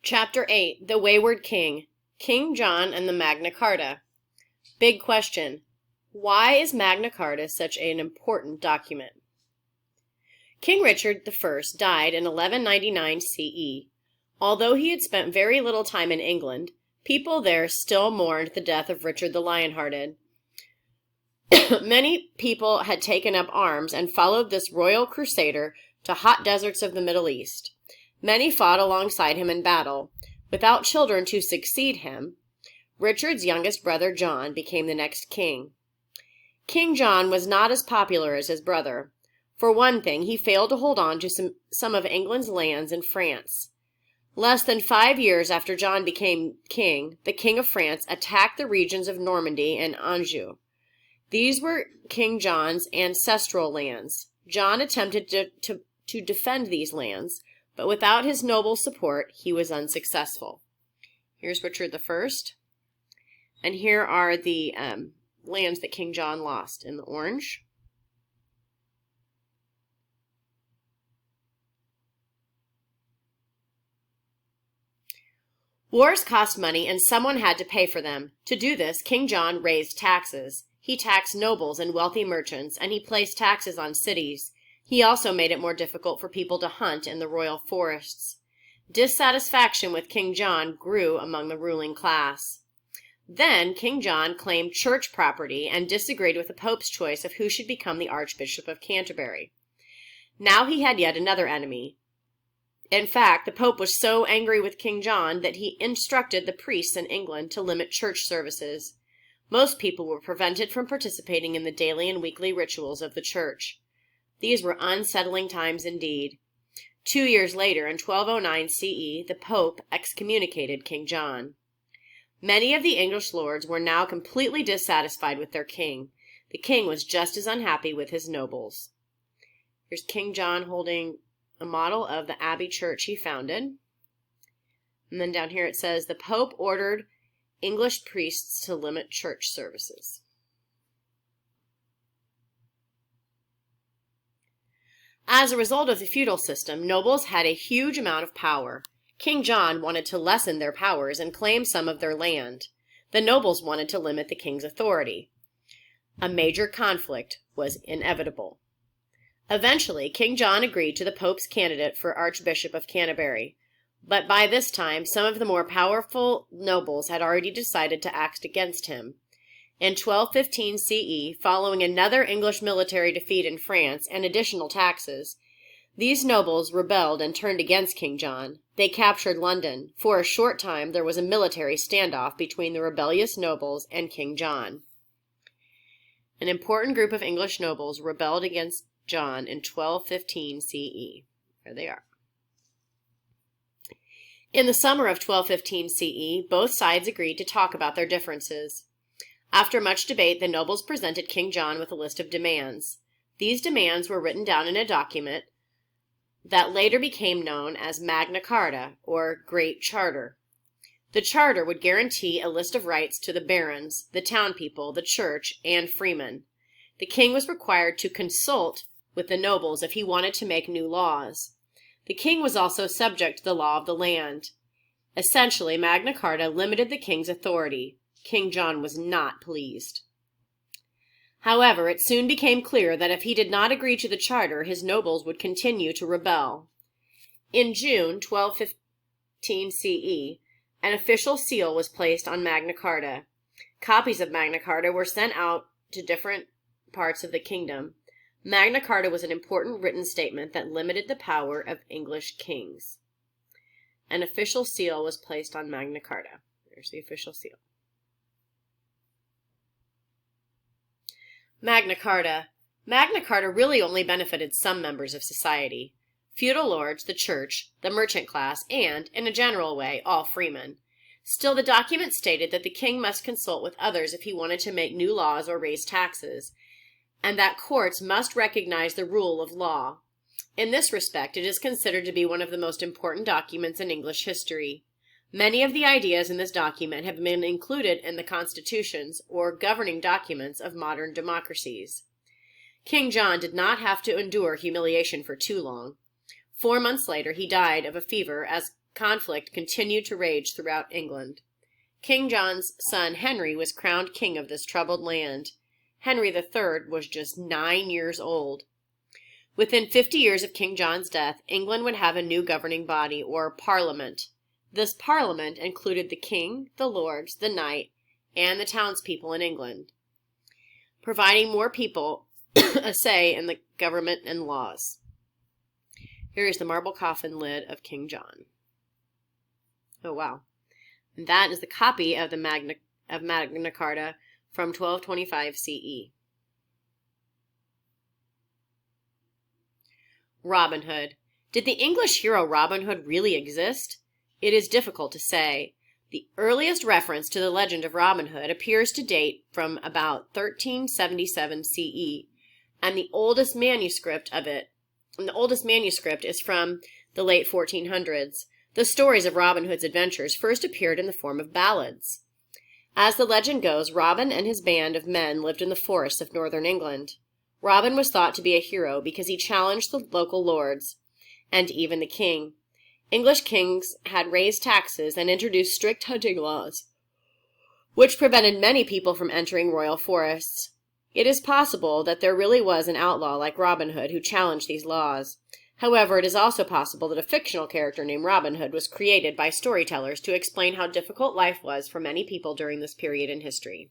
Chapter 8, The Wayward King, King John and the Magna Carta. Big question. Why is Magna Carta such an important document? King Richard I died in 1199 CE. Although he had spent very little time in England, people there still mourned the death of Richard the Lionhearted. Many people had taken up arms and followed this royal crusader to hot deserts of the Middle East. Many fought alongside him in battle. Without children to succeed him, Richard's youngest brother John became the next king. King John was not as popular as his brother. For one thing, he failed to hold on to some of England's lands in France. Less than 5 years after John became king, the King of France attacked the regions of Normandy and Anjou. These were King John's ancestral lands. John attempted to defend these lands, but without his noble support, he was unsuccessful. Here's Richard I, and here are the lands that King John lost in the orange. Wars cost money, and someone had to pay for them. To do this, King John raised taxes. He taxed nobles and wealthy merchants, and he placed taxes on cities. He also made it more difficult for people to hunt in the royal forests. Dissatisfaction with King John grew among the ruling class. Then King John claimed church property and disagreed with the Pope's choice of who should become the Archbishop of Canterbury. Now he had yet another enemy. In fact, the Pope was so angry with King John that he instructed the priests in England to limit church services. Most people were prevented from participating in the daily and weekly rituals of the church. These were unsettling times indeed. 2 years later, in 1209 CE, the Pope excommunicated King John. Many of the English lords were now completely dissatisfied with their king. The king was just as unhappy with his nobles. Here's King John holding a model of the abbey church he founded. And then down here it says, the Pope ordered English priests to limit church services. As a result of the feudal system, nobles had a huge amount of power. King John wanted to lessen their powers and claim some of their land. The nobles wanted to limit the king's authority. A major conflict was inevitable. Eventually, King John agreed to the Pope's candidate for Archbishop of Canterbury. But by this time, some of the more powerful nobles had already decided to act against him. In 1215 CE, following another English military defeat in France and additional taxes, these nobles rebelled and turned against King John. They captured London. For a short time, there was a military standoff between the rebellious nobles and King John. An important group of English nobles rebelled against John in 1215 CE. There they are. In the summer of 1215 CE, both sides agreed to talk about their differences. After much debate, the nobles presented King John with a list of demands. These demands were written down in a document that later became known as Magna Carta, or Great Charter. The charter would guarantee a list of rights to the barons, the townspeople, the church, and freemen. The king was required to consult with the nobles if he wanted to make new laws. The king was also subject to the law of the land. Essentially, Magna Carta limited the king's authority. King John was not pleased. However, it soon became clear that if he did not agree to the charter, his nobles would continue to rebel. In June 1215 CE, an official seal was placed on Magna Carta. Copies of Magna Carta were sent out to different parts of the kingdom. Magna Carta was an important written statement that limited the power of English kings. An official seal was placed on Magna Carta. There's the official seal. Magna Carta. Magna Carta really only benefited some members of society. Feudal lords, the church, the merchant class, and, in a general way, all freemen. Still, the document stated that the king must consult with others if he wanted to make new laws or raise taxes, and that courts must recognize the rule of law. In this respect, it is considered to be one of the most important documents in English history. Many of the ideas in this document have been included in the constitutions or governing documents of modern democracies. King John did not have to endure humiliation for too long. 4 months later, he died of a fever as conflict continued to rage throughout England. King John's son Henry was crowned king of this troubled land. Henry III was just 9 years old. Within 50 years of King John's death, England would have a new governing body, or parliament. This parliament included the king, the lords, the knight, and the townspeople in England, providing more people a say in the government and laws. Here is the marble coffin lid of King John. Oh, wow. And that is the copy of the Magna Carta from 1225 CE. Robin Hood. Did the English hero Robin Hood really exist? It is difficult to say. The earliest reference to the legend of Robin Hood appears to date from about 1377 CE, and the oldest manuscript is from the late 1400s. The stories of Robin Hood's adventures first appeared in the form of ballads. As the legend goes, Robin and his band of men lived in the forests of northern England. Robin was thought to be a hero because he challenged the local lords and even the king. English kings had raised taxes and introduced strict hunting laws, which prevented many people from entering royal forests. It is possible that there really was an outlaw like Robin Hood who challenged these laws. However, it is also possible that a fictional character named Robin Hood was created by storytellers to explain how difficult life was for many people during this period in history.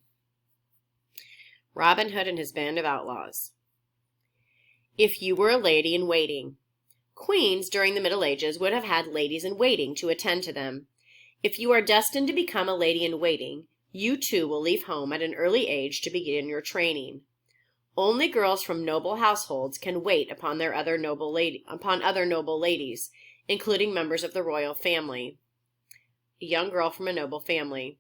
Robin Hood and his band of outlaws. If you were a lady in waiting. Queens during the Middle Ages would have had ladies in waiting to attend to them. If you are destined to become a lady in waiting, you too will leave home at an early age to begin your training. Only girls from noble households can wait upon other noble ladies, including members of the royal family. A young girl from a noble family.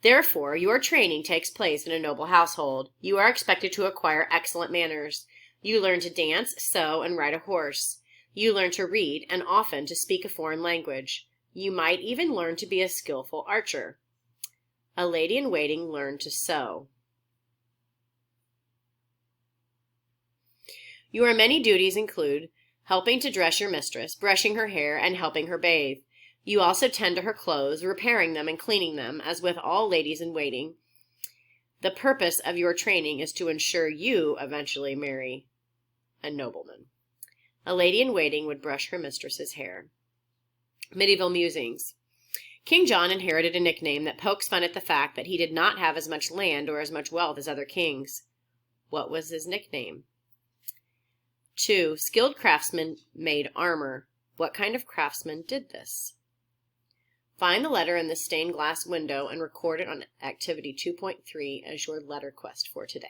Therefore, your training takes place in a noble household. You are expected to acquire excellent manners. You learn to dance, sew, and ride a horse. You learn to read and often to speak a foreign language. You might even learn to be a skillful archer. A lady-in-waiting learned to sew. Your many duties include helping to dress your mistress, brushing her hair, and helping her bathe. You also tend to her clothes, repairing them and cleaning them, as with all ladies-in-waiting. The purpose of your training is to ensure you eventually marry a nobleman. A lady-in-waiting would brush her mistress's hair. Medieval musings. King John inherited a nickname that pokes fun at the fact that he did not have as much land or as much wealth as other kings. What was his nickname? 2. Skilled craftsmen made armor. What kind of craftsman did this? Find the letter in the stained glass window and record it on activity 2.3 as your letter quest for today.